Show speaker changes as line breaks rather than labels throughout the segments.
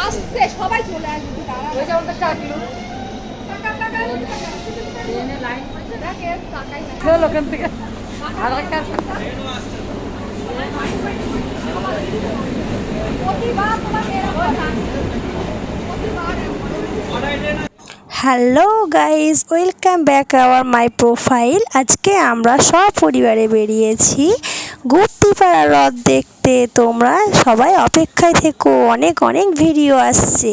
আসছে সবাই চলে আসবে ওই যেমন টাকলু ওখান থেকে আর একটা
hello guys, welcome back hour মাই প্রোফাইল। আজকে আমরা সব পরিবারে বেরিয়েছি গুপ্তিপাড়া হ্রদ দেখতে। তোমরা সবাই অপেক্ষায় থেকো, অনেক অনেক ভিডিও আসছে।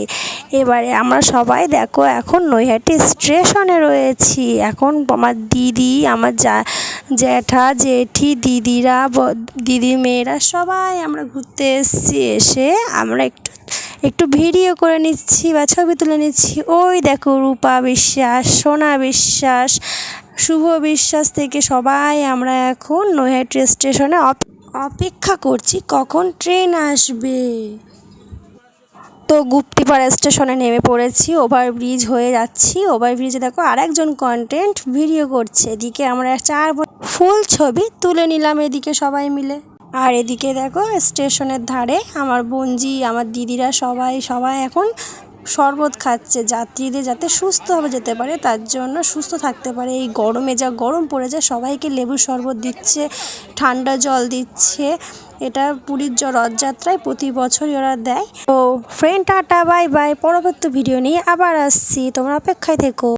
এবারে আমরা সবাই দেখো এখন নৈহাটি স্টেশনে রয়েছি। এখন আমার দিদি, আমার জ্যাঠা জেঠি, দিদিরা, দিদির মেয়েরা সবাই আমরা ঘুরতে এসেছি। এসে আমরা একটু ভিডিও করে নিচ্ছি বা ছবি তুলে নিচ্ছি। ওই দেখো রূপা বিশ্বাস, সোনা বিশ্বাস, শুভ বিশ্বাস থেকে সবাই আমরা এখন নৈহাটি স্টেশনে অপেক্ষা করছি কখন ট্রেন আসবে। তো গুপ্তিপাড়া স্টেশনে নেমে পড়েছি, ওভারব্রিজ হয়ে যাচ্ছি। ওভারব্রিজে দেখো আরেকজন কন্টেন্ট ভিডিও করছে, এদিকে আমরা ফুল ছবি তুলে নিলাম এদিকে সবাই মিলে। আর এদিকে দেখো স্টেশনের ধারে আমার বোনজি, আমার দিদিরা সবাই এখন শরবত খাচ্ছে, যাত্রীদের যাতে সুস্থভাবে যেতে পারে, তার জন্য সুস্থ থাকতে পারে। এই গরমে যা গরম পড়েছে, সবাইকে লেবুর শরবত দিচ্ছে, ঠান্ডা জল দিচ্ছে। এটা পুরীর রথযাত্রায় প্রতি বছরই ওরা দেয়। তো ফ্রেন্ড, টাটা, বাই বাই। পরবর্তী ভিডিও নিয়ে আবার আসছি, তোমরা অপেক্ষায় থেকো।